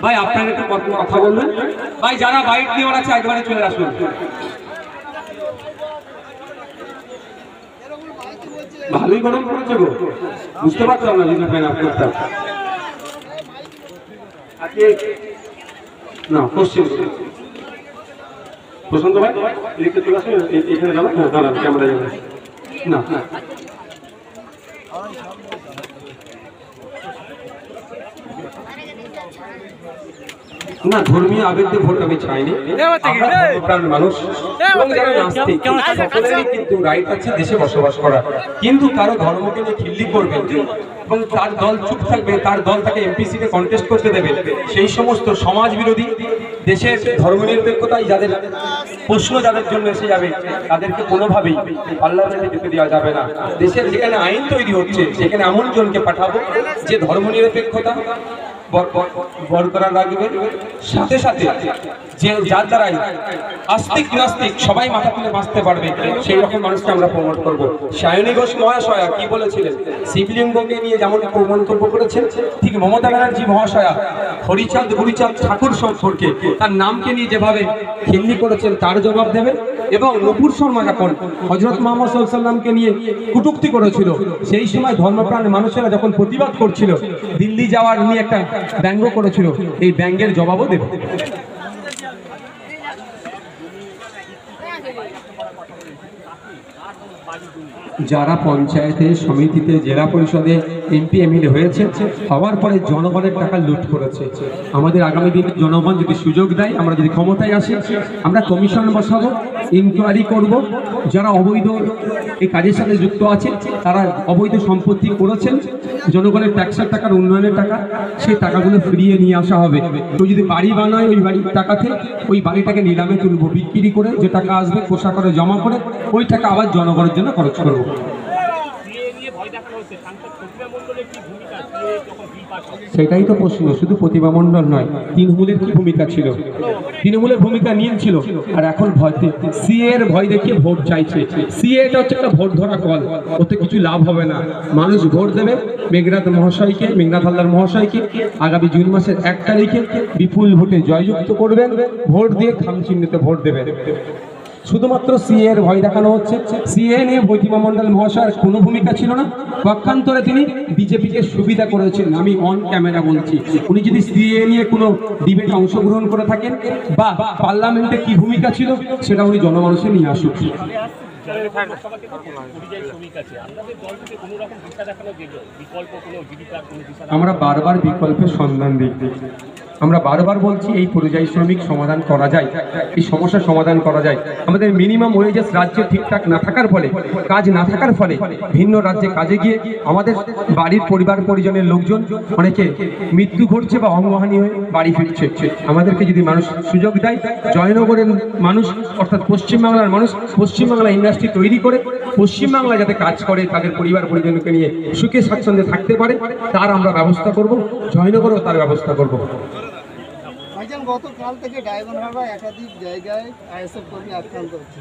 ভাই আপনার একটু কথা বলবেন ভাই, যারা বাইক নিয়ে আছে একবারে চলে আসুন। ভালোই গরম পড়েছে গো, বুঝতে পারলাম না যদি ফ্যান আপনারটা না পশ্চিম প্রশান্ত ভাই লিখতে চলে আসুন এখানে যাবো। হ্যাঁ দাঁড়ান ক্যামেরা যাবে না না, ধর্মীয় আবেগ দিয়ে ভোট আমি চাইনি। মানুষ এবং যারা নাস্তিক সকলেরই কিন্তু রাইট আছে দেশে বসবাস করা, কিন্তু কারো ধর্মকে নিয়ে খিল্লি করবে এবং তার দল চুপ থাকবে, তার দল তাকে এমপি সিটে কন্টেস্ট করতে দেবে, সেই সমস্ত সমাজ বিরোধী দেশের ধর্মনিরপেক্ষতায় যাদের প্রশ্ন যাদের জন্য এসে যাবে তাদেরকে কোনোভাবেই পার্লামেন্টে যেতে দেওয়া যাবে না। দেশের যেখানে আইন তৈরি হচ্ছে সেখানে এমন জনকে পাঠাবো যে ধর্মনিরপেক্ষতা বরকরার রাখবে, সাথে সাথে যে যার দ্বারাই আস্তিক নাস্তিক সবাই মাথা তুলে বাঁচতে পারবে সেই রকম মানুষকে আমরা প্রমোট করবো। সায়নী ঘোষ মহাশয়া কি বলেছিলেন, শিবলিঙ্গকে নিয়ে যেমন মন্তব্য করেছেন, ঠিক মমতা ব্যানার্জি মহাশয়া হরিচাঁদ গুরিচাঁদ ঠাকুর সম্পর্কে তার নামকে নিয়ে যেভাবে খিল্লি করেছেন তার জবাব দেবে। এবং নূপুর শর্মা যখন হযরত মুহাম্মদ সাল্লাল্লাহু আলাইহি ওয়াসাল্লামকে নিয়ে কটূক্তি করেছিল, সেই সময় ধর্মপ্রাণ মানুষেরা যখন প্রতিবাদ করছিল, দিল্লি যাওয়ার নিয়ে একটা ব্যঙ্গ করেছিল, এই ব্যঙ্গের জবাবও দেবে। যারা পঞ্চায়েতে সমিতিতে জেলা পরিষদে এমপি এমএলএ হয়েছে, হওয়ার পরে জনগণের টাকা লুট করেছে, আমাদের আগামী দিনে জনগণ যদি সুযোগ দেয়, আমরা যদি ক্ষমতায় আসি, আমরা কমিশন বসাবো, ইনকোয়ারি করব, যারা অবৈধ এই কাজের সাথে যুক্ত আছে, তারা অবৈধ সম্পত্তি করেছেন, জনগণের ট্যাক্সের টাকার উন্নয়নের টাকা, সেই টাকাগুলো ফিরিয়ে নিয়ে আসা হবে। তো যদি বাড়ি বানায় ওই বাড়ির টাকাতে ওই বাড়িটাকে নিলামে তুলবো, বিক্রি করে যে টাকা আসবে কোষা করে জমা করে ওই টাকা আবার জনগণের জন্য খরচ করবো। সেটাই তো প্রশ্ন, শুধু প্রতিভা মণ্ডল নয়, তৃণমূলের কি ভূমিকা ছিল? তৃণমূলের ভূমিকা নীল ছিল, আর এখন ভয় সিএ এর ভয় দেখিয়ে ভোট চাইছে। সিএটা হচ্ছে একটা ভোট ধরা কল, ওতে কিছু লাভ হবে না। মানুষ ভোট দেবে মেঘনাথ মহাশয়কে, মেঘনাথ হালদার মহাশয়কে আগামী জুন মাসের 1 তারিখে বিপুল ভোটে জয়যুক্ত করবেন, ভোট দিয়ে খাম চিহ্নিতে ভোট দেবেন। শুধুমাত্র সিএ এর ভয় দেখানো হচ্ছে। সিএ নিয়ে প্রতিভা মণ্ডল মহাশয়ের কোনো ভূমিকা ছিল না, পক্ষান্তরে তিনি বিজেপিকে সুবিধা করেছেন। আমি অন ক্যামেরা বলছি, উনি যদি সিএ নিয়ে কোনো ডিবেটে অংশগ্রহণ করে থাকেন বা পার্লামেন্টে কি ভূমিকা ছিল সেটা উনি জনমানুষে নিয়ে আসুক। আমরা বারবার বিকল্পের সন্ধান দিই, আমরা বারবার বলছি এই পরিযায়ী শ্রমিক সমাধান করা যায়, এই সমস্যার সমাধান করা যায়। আমাদের মিনিমাম ওয়েজেস রাজ্যে ঠিকঠাক না থাকার ফলে, কাজ না থাকার ফলে ভিন্ন রাজ্যে কাজে গিয়ে আমাদের বাড়ির পরিবার পরিজনের লোকজন অনেকে মৃত্যু ঘটছে বা অঙ্গহানি হয়ে বাড়ি ফিরছে। আমাদেরকে যদি মানুষ সুযোগ দেয়, জয়নগরের মানুষ অর্থাৎ পশ্চিমবাংলার মানুষ পশ্চিমবাংলা ইন্ডাস্ট্রি তৈরি করে পশ্চিমবাংলা যাতে কাজ করে, তাদের পরিবার পরিজনকে নিয়ে সুখে স্বাচ্ছন্দ্যে থাকতে পারে, তার আমরা ব্যবস্থা করব, জয়নগরেও তার ব্যবস্থা করব। গতকাল থেকে ডায়মন্ড হারবার একাধিক জায়গায় আইএসএফ কর্মী আক্রান্ত হচ্ছে।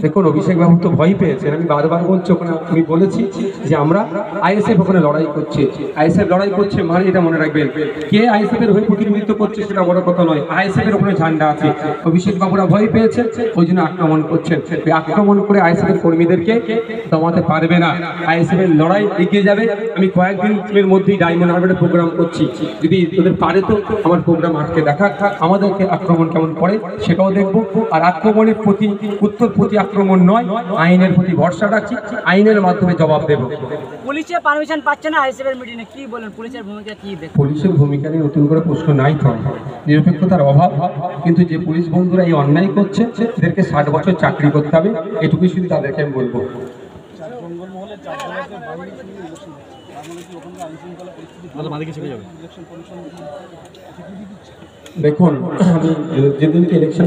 দেখুন, অভিষেক বাবু তো ভয় পেয়েছেন, আমি বারবার বলছি, ওখানে আমি বলেছি যে আমরা আইএসএফ ওখানে লড়াই করছে, আইএসএফ লড়াই করছে মানে এটা মনে রাখবেন, কে আইএসএফ এর হয়ে প্রতিনিধিত্ব করছে সেটা বড় কথা নয়, আইএসএফ এর ওখানে ঝান্ডা আছে। অভিষেক বাবুরা ভয় পেয়েছেন, ওই জন্য আক্রমণ করছেন। আক্রমণ করে আইএসএফ এর কর্মীদেরকে দমাতে পারবে না, আইএসএফ এর লড়াই এগিয়ে যাবে। আমি কয়েকদিনের মধ্যেই ডায়মন্ড হারবারে প্রোগ্রাম করছি, যদি ওদের পারে তো আমার প্রোগ্রাম আটকে দেখা, আমাদেরকে আক্রমণ কেমন করে সেটাও দেখবো। আর আক্রমণের প্রতি উত্তর প্রতি আক্রমণ নয়, আইনের প্রতি ভরসা রাখছি, আইনের মাধ্যমে জবাব দেব। পুলিশের পারমিশন পাচ্ছে না আইএসএফ এর মিটিংয়ে, কি বলেন পুলিশের ভূমিকা কি? পুলিশের ভূমিকা নিয়ে নতুন করে প্রশ্ন নাই তো, নিরপেক্ষতার অভাব। কিন্তু যে পুলিশ বন্ধুরা এই অন্যায় করছে তাদেরকে 60 বছর চাকরি করতে হবে, এটুকুই শুধু তাদেরকে আমি বলবো। দেখুন, আমি যেদিনকে ইলেকশন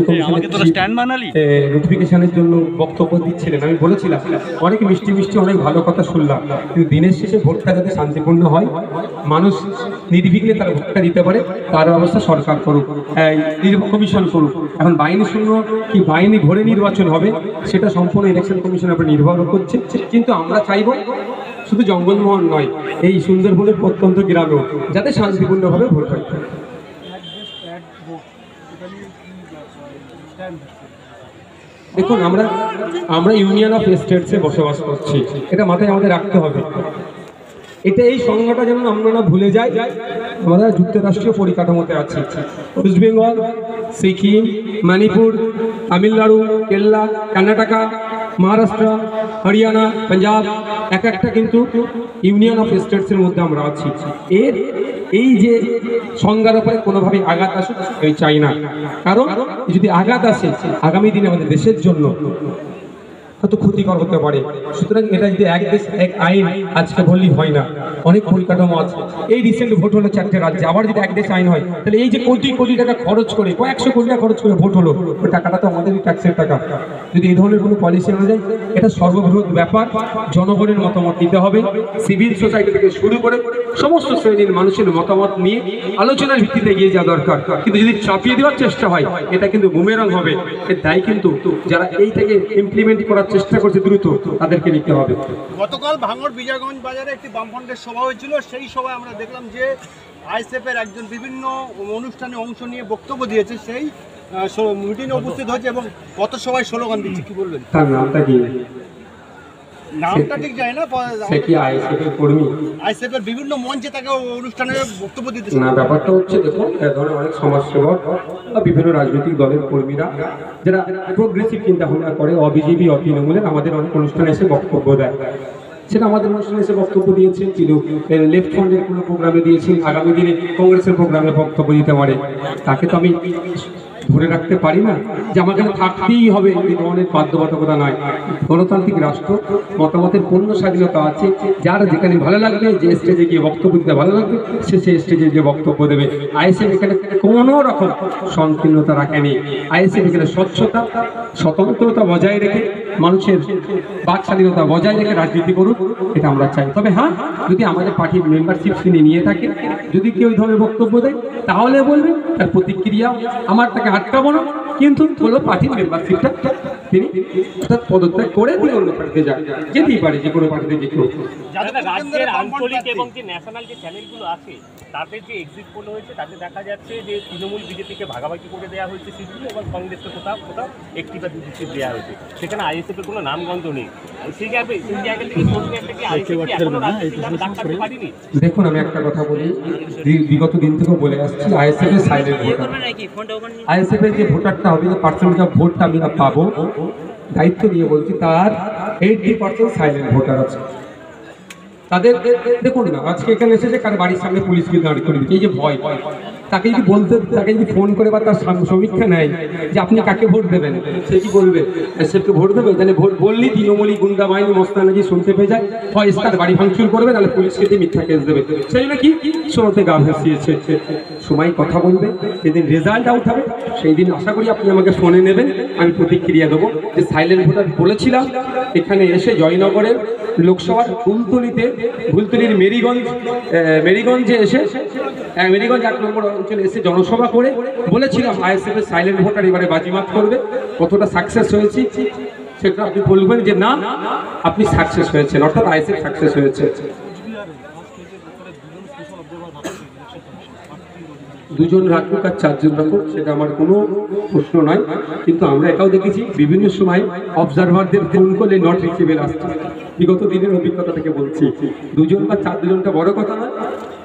নোটিফিকেশনের জন্য বক্তব্য দিচ্ছিলেন, আমি বলেছিলাম অনেক মিষ্টি মিষ্টি অনেক ভালো কথা শুনলাম, কিন্তু দিনের শেষে ভোটটা যাতে শান্তিপূর্ণ হয়, মানুষ নির্বিঘ্নে তার ভোটটা দিতে পারে, তার ব্যবস্থা সরকার করুক, কমিশন করুক। এখন বাহিনী শূন্য কি বাহিনী ভরে নির্বাচন হবে সেটা সম্পূর্ণ ইলেকশন কমিশনের উপর নির্ভর করছে। কিন্তু আমরা চাইব শুধু জঙ্গলমহল নয়, এই সুন্দরবনের প্রত্যন্ত গ্রামেও যাতে শান্তিপূর্ণভাবে ভোট হয়। দেখুন, আমরা ইউনিয়ন অফ স্টেটসে বসবাস করছি, এটা মাথায় আমাদের রাখতে হবে। এটা এই সংজ্ঞাটা যেন আমরা না ভুলে যাই। আমরা যুক্তরাষ্ট্রীয় পরিকাঠামোতে আছি। ওয়েস্ট বেঙ্গল, সিকিম, মণিপুর, তামিলনাড়ু, কেরালা, কর্ণাটক, মহারাষ্ট্র, হরিয়ানা, পাঞ্জাব, এক একটা কিন্তু ইউনিয়ন অফ স্টেটসের মধ্যে আমরা আছি। এই যে সংজ্ঞার উপরে কোনোভাবে আঘাত আসুক আমি চাই না, কারণ যদি আঘাত আসে আগামী দিনে আমাদের দেশের জন্য কত ক্ষতিকর হতে পারে। সুতরাং এটা যদি এক দেশ এক আইন আজকে বললেই হয় না, অনেক পরিকাঠামো আছে। এই রিসেন্ট ভোট হলো 4টে রাজ্যে, আবার যদি এক দেশ আইন হয় তাহলে এই যে কোটি কোটি টাকা খরচ করে, কয়েকশো কোটি টাকা খরচ করে ভোট হলো, ওই টাকাটা তো আমাদেরই ট্যাক্সের টাকা। যদি এই ধরনের কোনো পলিসি আনা যায়, এটা সর্ববৃহৎ ব্যাপার। জনগণের মতামত দিতে হবে, সিভিল সোসাইটি থেকে শুরু করে সমস্ত শ্রেণীর মানুষের মতামত নিয়ে আলোচনার ভিত্তিতে এগিয়ে যাওয়া দরকার। কিন্তু যদি চাপিয়ে দেওয়ার চেষ্টা হয়, এটা কিন্তু বুমেরাং হবে। এর দায় কিন্তু যারা এইটাকে ইমপ্লিমেন্ট করার চেষ্টা করছে দ্রুত, তাদেরকে নিতে হবে। গতকাল ভাঙড় বিজয়গঞ্জ বাজারে একটি বামফ্রন্টের সভা হয়েছিল। সেই সভায় আমরা দেখলাম যে আইএসএফের একজন বিভিন্ন অনুষ্ঠানে অংশ নিয়ে বক্তব্য দিয়েছে, সেই মিটিংয়ে উপস্থিত হয়েছে এবং কত সবাই স্লোগান দিচ্ছে। কি বলবেন? তার নামটা কি? নামটা ঠিক যায় না, সে কি আইএসএফের কর্মী? আইএসএফের বিভিন্ন মঞ্চে তাকে অনুষ্ঠানে বক্তব্য দিতে না, ব্যাপারটা হচ্ছে দেখুন, এ ধরনের অনেক সমাজসেবক বা বিভিন্ন রাজনৈতিক দলের কর্মীরা যারা প্রোগ্রেসিভ চিন্তা ভাবনা করে, অবিজেপি তৃণমূলের, আমাদের অনেক অনুষ্ঠানে এসে বক্তব্য দেয়। সেটা আমাদের অনুষ্ঠানে এসে বক্তব্য দিয়েছেন, লেফট ফ্রন্টের কোনো প্রোগ্রামে দিয়েছেন, আগামী দিনে কংগ্রেসের প্রোগ্রামে বক্তব্য দিতে পারে। তাকে তো আমি ধরে রাখতে পারি না যে আমার এখানে থাকতেই হবে, এই ধরনের বাধ্যবাধকতা নয়। গণতান্ত্রিক রাষ্ট্র, মতামতের পূর্ণ স্বাধীনতা আছে। যার যেখানে ভালো লাগবে, যে স্টেজে গিয়ে বক্তব্য দিতে ভালো লাগবে, সে সেই স্টেজে গিয়ে বক্তব্য দেবে। আইএসএফ এখানে কোনো রকম সংকীর্ণতা রাখেনি। আইএসএফ এখানে স্বচ্ছতা, স্বতন্ত্রতা বজায় রেখে, মানুষের বাক স্বাধীনতা বজায় রেখে রাজনীতি করুক, এটা আমরা চাই। তবে হ্যাঁ, যদি আমাদের পার্টির মেম্বারশিপ তিনি নিয়ে থাকে, যদি কেউ ওই ধরনের বক্তব্য দেয়, তাহলে বলবেন, তার প্রতিক্রিয়া আমার তাকে আটকাবো না, কিন্তু হলো পার্টির মেম্বারশিপটা তিনি পদত্যাগ করে দিয়ে অন্য পার্টিতে যান, যেতেই পারে, যে কোনো পার্টিতে যে কেউ। রাজ্যের আঞ্চলিক এবং যে ন্যাশনাল যে চ্যানেলগুলো আছে, তাদের যে এক্সিট পোল হয়েছে, তাতে দেখা যাচ্ছে যে তৃণমূল বিজেপিকে ভাগাভাগি করে দেওয়া হয়েছে সিটগুলো, এবং কংগ্রেসকে কোথাও কোথাও একটি বা দুটি সিট দেওয়া হয়েছে। সেখানে আইএসএফের কোনো নামগন্ধ নেই। সেই জায়গা থেকে প্রশ্ন একটা কি আইএসএফ এখনো দাগ কাটতে পারিনি? দেখুন, আমি একটা কথা বলি, বিগত দিন থেকেও বলে আসছি, আইএসএফ এর সাইলেন্ট ভোটার, আইএসএফ এর যে ভোটারটা হবে, যে পার্সেন্টেজ অফ ভোটটা আমরা পাবো, দায়িত্ব নিয়ে বলছি, তার 80% সাইলেন্ট ভোটার আছে। তাদের দেখুন না, আজকে এখানে এসেছে, কার বাড়ির সামনে পুলিশ গিয়ে দাঁড়িয়ে করে দিচ্ছে, এই যে ভয়, তাকে যদি বলতে, তাকে যদি ফোন করে বা তার সমীক্ষা নেয় যে আপনি কাকে ভোট দেবেন, সে কি বলবে? এসএফকে ভোট দেবে? তাহলে ভোট বললেই তৃণমূলী গুন্ডা বাহিনী মস্তানাজি শুনতে পেয়ে যায়, হয় তার বাড়ি ভাঙচুর করবে, তাহলে পুলিশকে দিয়ে মিথ্যা কেস দেবে। সেই জন্য কি শোনাতে গা ভেসিয়েছে। সময় কথা বলবে, যেদিন রেজাল্ট আউট হবে সেই দিন আশা করি আপনি আমাকে ফোনে নেবেন, আমি প্রতিক্রিয়া দেবো। যে সাইলেন্ট ভোটার বলেছিলাম, এখানে এসে জয়নগরের লোকসভার ফুলতলির মেরিগঞ্জে এসে, মেরিগঞ্জ 1 নম্বর অঞ্চলে এসে জনসভা করে বলেছিলাম আইএসএফ এর সাইলেন্ট ভোটার এবারে বাজিমাত করবে। কতটা সাকসেস হয়েছি সেটা আপনি বলবেন যে না, আপনি সাকসেস হয়েছেন, অর্থাৎ আইএসএফ সাকসেস হয়েছে। দুজন রাখুক আর 4 জন রাখুক, সেটা আমার কোনো প্রশ্ন নয়। কিন্তু আমরা এটাও দেখেছি, বিভিন্ন সময় অবজারভারদের ফোন করলে নট রিচেবল আসছে। বিগত দিনের অভিজ্ঞতা থেকে বলছি, 2 জন বা 4 জনটা বড় কথা নয়।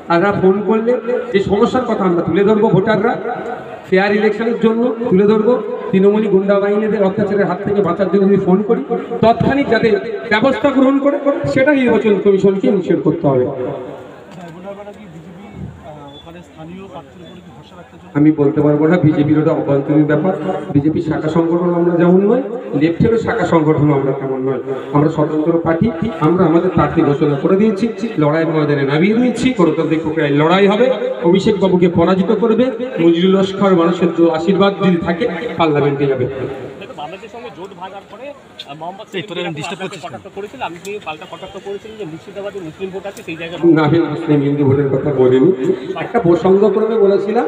তারা ফোন করলে যে সমস্যার কথা আমরা তুলে ধরবো, ভোটাররা ফেয়ার ইলেকশনের জন্য তুলে ধরবো, তৃণমূলী গুন্ডা বাহিনীদের অত্যাচারের হাত থেকে বাঁচার জন্য যদি ফোন করি, তৎক্ষণিক যাতে ব্যবস্থা গ্রহণ করে, সেটা নির্বাচন কমিশনকে ইনশিওর করতে হবে। আমি বলতে পারবো না, বিজেপির ওটা অভ্যন্তরীণ ব্যাপার। বিজেপি শাখা সংগঠন আমরা যেমন নয়, লেফটেরও শাখা সংগঠন আমরা তেমন নয়। আমরা স্বতন্ত্র পার্টি, আমরা আমাদের প্রার্থী ঘোষণা করে দিয়েছি, লড়াইয়ের ময়দানে নামিয়ে দিয়েছি। গণতান্ত্রিক প্রক্রিয়ায় লড়াই হবে, অভিষেক বাবুকে পরাজিত করবে, নজরুল লস্কর মানুষের আশীর্বাদ যদি থাকে পার্লামেন্টে যাবে। বাংলাদেশের সঙ্গে জোট ভাগার পরে মোহাম্মদ কটাক্ষ করেছিল, আমি পাল্টা কটাক্ষ করেছিলেন যে মুর্শিদাবাদে মুসলিম ভোট আছে, সেই জায়গায় না, আমি মুসলিম হিন্দু ভোটের কথা বলিনি। একটা প্রসঙ্গক্রমে বলেছিলাম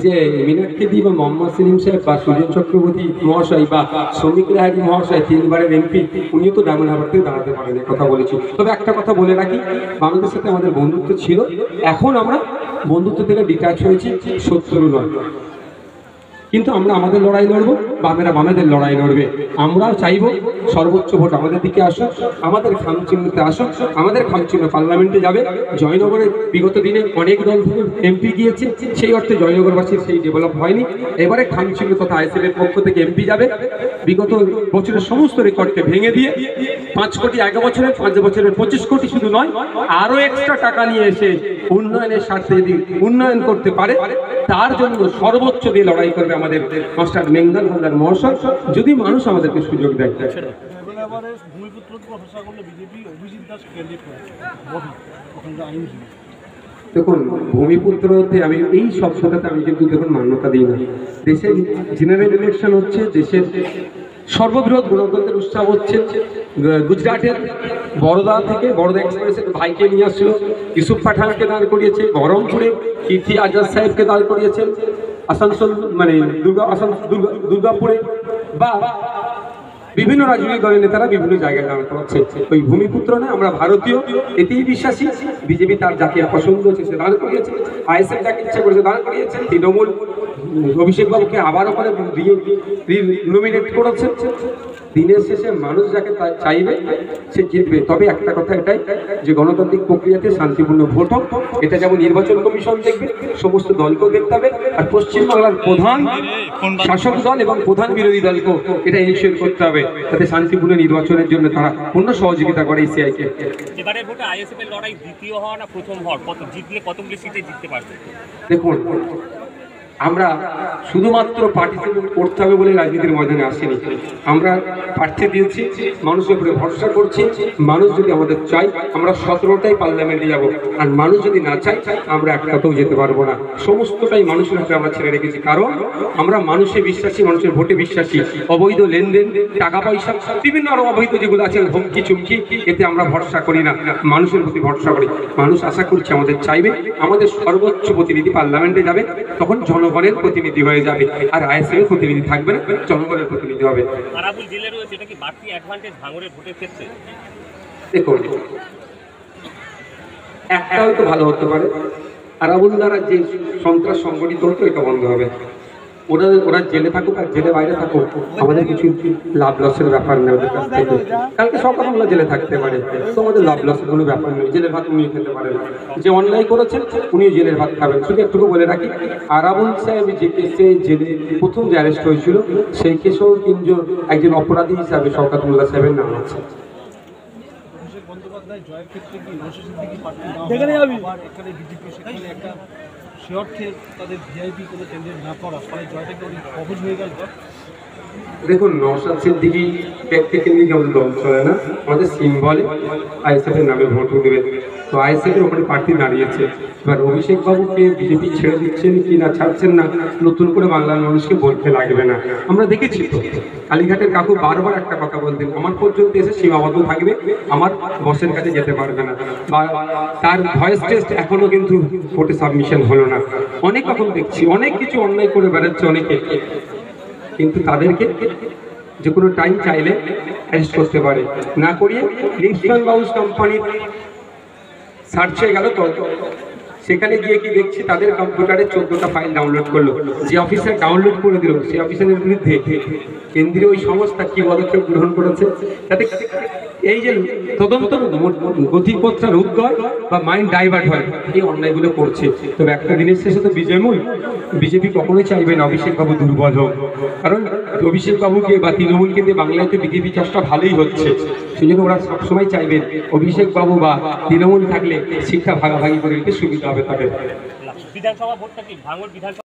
যে মিনাক্ষী বা মোহাম্মদ সেলিম সাহেব বা সুজন চক্রবর্তী মহাশয় বা শ্রমিক লাহিড়ী মহাশয় 3 বারের এমপি, উনিও তো ডায়মন্ড হারবার থেকে দাঁড়াতে পারেন, কথা বলেছি। তবে একটা কথা বলে রাখি, বাংলাদেশের সাথে আমাদের বন্ধুত্ব ছিল, এখন আমরা বন্ধুত্ব থেকে ডিটাচ হয়েছি, শত্রু নয়। কিন্তু আমরা আমাদের লড়াই লড়বো, বামেরা বামেদের লড়াই লড়বে। আমরাও চাইবো সর্বোচ্চ ভোট আমাদের দিকে আসুক, আমাদের খামচিহ্নতে আসুক, আমাদের খামচিহ্ন পার্লামেন্টে যাবে। জয়নগরে বিগত দিনে অনেক দল থেকে এমপি গিয়েছে, সেই অর্থে জয়নগরবাসীর সেই ডেভেলপ হয়নি। এবারে খামচিহ্ন তথা আইএসএফের পক্ষ থেকে এমপি যাবে, বিগত বছরের সমস্ত রেকর্ডকে ভেঙে দিয়ে 5 কোটি 1 বছরের 5 বছরের 25 কোটি শুধু নয়, আরো এক্সট্রা টাকা নিয়ে এসে উন্নয়নের স্বার্থে যদি উন্নয়ন করতে পারে, তার জন্য সর্বোচ্চ দিয়ে লড়াই করবে আমাদের মাস্টার মেঙ্গাল হালদার মহাশয়, যদি মানুষ আমাদেরকে সুযোগ দেয়। দেখুন, ভূমিপুত্রতে আমি এই শব্দটাতে আমি কিন্তু দেখুন মান্যতা দিই না। দেশের জেনারেল ইলেকশন হচ্ছে, দেশের সর্ববৃহৎ গণতন্ত্রের উৎসব হচ্ছে। গুজরাটের বরোদা থেকে বরোদা এক্সপ্রেসের ভাইকে নিয়ে আসছিল, ইউসুফ পাঠানকে দাঁড় করিয়েছে, বহরমপুরে কীর্তি আজাদ সাহেবকে দাঁড় করিয়েছেন, আসানসোল মানে দুর্গাপুরে বা বিভিন্ন রাজনৈতিক দলের নেতারা বিভিন্ন জায়গায় দাঁড়াতে পারছে। ওই ভূমিপুত্র নয়, আমরা ভারতীয়, এতেই বিশ্বাসী। বিজেপি তার যাকে পছন্দ হচ্ছে সে দাঁড় করিয়েছে, আইএসএফ যাকে ইচ্ছা করেছে দাঁড় করিয়েছে, তৃণমূল অভিষেক বাবুকে আবারও করে নমিনেট করেছে। দিনের শেষে মানুষ যাকে চাইবে সে জিতবে। তবে একটা কথা এটাই যে গণতান্ত্রিক প্রক্রিয়াতে শান্তিপূর্ণ ভোট হোক, এটা যেমন নির্বাচন কমিশন দেখবে, সমস্ত দলকেও দেখতে হবে। আর পশ্চিমবাংলার প্রধান শাসক দল এবং প্রধান বিরোধী দলকেও এটা ইনিশিয়েট করতে হবে, যাতে শান্তিপূর্ণ নির্বাচনের জন্য তারা পূর্ণ সহযোগিতা করে ইসিআইকে। এবারে ভোটে আইএসএফ এর লড়াই দ্বিতীয় হওয়া না প্রথম হওয়ার, কত জিতলে কতগুলি সিটে জিততে পারবে? দেখুন, আমরা শুধুমাত্র পার্টিসিপেট করতে হবে বলে রাজনীতির ময়দানে আসেনি। আমরা প্রার্থী দিয়েছি, মানুষের উপরে ভরসা করছি। মানুষ যদি আমাদের চাই, আমরা 17টাই পার্লামেন্টে যাব। আর মানুষ যদি না চাই, আমরা একটাতেও যেতে পারবো না। সমস্তটাই মানুষের হাতে আমরা ছেড়ে রেখেছি, কারণ আমরা মানুষে বিশ্বাসী, মানুষের ভোটে বিশ্বাসী। অবৈধ লেনদেন, টাকা পয়সা, বিভিন্ন আরো অবৈধ যেগুলো আছে হুমকি চুমকি, এতে আমরা ভরসা করি না, মানুষের প্রতি ভরসা করি। মানুষ আশা করছে আমাদের চাইবে, আমাদের সর্বোচ্চ প্রতিনিধি পার্লামেন্টে যাবে, তখন জনগণের প্রতিনিধি হয়ে যাবে। আর আইএসএফ এর প্রতিনিধি থাকবে না, জনগণের প্রতিনিধি হবে। আরাবুল জেলে রয়েছে, এটা কি বাড়তি অ্যাডভান্টেজ ভাঙড়ের ভোটের ক্ষেত্রে? দেখুন, একটা হয়তো ভালো হতে পারে, আরাবুল দ্বারা যে সন্ত্রাস সংগঠিত হতো এটা বন্ধ হবে। ওরা জেলে থাকুক আর জেলে বাইরে থাকুক, আমাদের কিছু লাভ লসের ব্যাপার নেই ওদের কাছ থেকে। কালকে সকালবেলা জেলে থাকতে পারে, তো আমাদের লাভ লসের কোনো ব্যাপার নেই। জেলের ভাত উনিও খেতে পারেন, যে অন্যায় করেছেন উনিও জেলের ভাত খাবেন। শুধু একটুকু বলে রাখি, আরাবুল সাহেব যে কেসে জেলে প্রথম যে অ্যারেস্ট হয়েছিল, সেই কেসেও একজন অপরাধী হিসাবে শওকত মোল্লা সাহেবের নাম আছে। দেখুন, নওশাদ সিদ্দিকী ব্যক্তিকে নিয়ে আমাদের দল চলে না, আমাদের সিম্বলে আইএসএফ এর নামে ভোট দেবে। তো আইএসএফ এর ওখানে প্রার্থী দাঁড়িয়েছে। এবার অভিষেক বাবুকে বিজেপি ছেড়ে দিচ্ছেন কি না ছাড়ছেন না, নতুন করে বাংলার মানুষকে বলতে লাগবে না। আমরা দেখেছি তো, কালীঘাটের কাকু বারবার একটা কথা বলতেন, আমার পর্যন্ত এসে সীমাবদ্ধ থাকবে, আমার বসের কাছে যেতে পারবে না। বা তার ভয়েস টেস্ট এখনো কিন্তু ভোটে সাবমিশন হলো না। অনেক রকম দেখছি, অনেক কিছু অন্যায় করে বেড়াচ্ছে অনেকে, কিন্তু তাদেরকে যে কোনো টাইম চাইলে অ্যারেস্ট করতে পারে। না করিয়ে লিপসন হাউস কোম্পানির সার্চ হয়ে গেল, তো সেখানে গিয়ে কি দেখছি, তাদের কম্পিউটারে 14টা ফাইল ডাউনলোড করলো। যে অফিসার ডাউনলোড করে দিল, সেই অফিসারের বিরুদ্ধে কেন্দ্রীয় ওই সংস্থা কি পদক্ষেপ গ্রহণ করেছে, যাতে এই যে তদন্ত গতিপথটা রুদ্ধ হয় বা মাইন্ড ডাইভার্ট হয়, এই অন্যায়গুলো করছে। তবে একটা দিনের শেষে তো বিজেপি কখনোই চাইবে না অভিষেক বাবু দুর্বল হোক, কারণ অভিষেক বাবুকে বা তৃণমূলকে দিয়ে বাংলায় তো বিজেপি চাষটা ভালোই হচ্ছে। সেই জন্য ওরা সবসময় চাইবেন অভিষেক বাবু বা তৃণমূল থাকলে শিক্ষা ভাগাভাগি করে নিতে সুবিধা হবে তাদের। বিধানসভা ভোটটা কি ভাঙড় বিধানসভা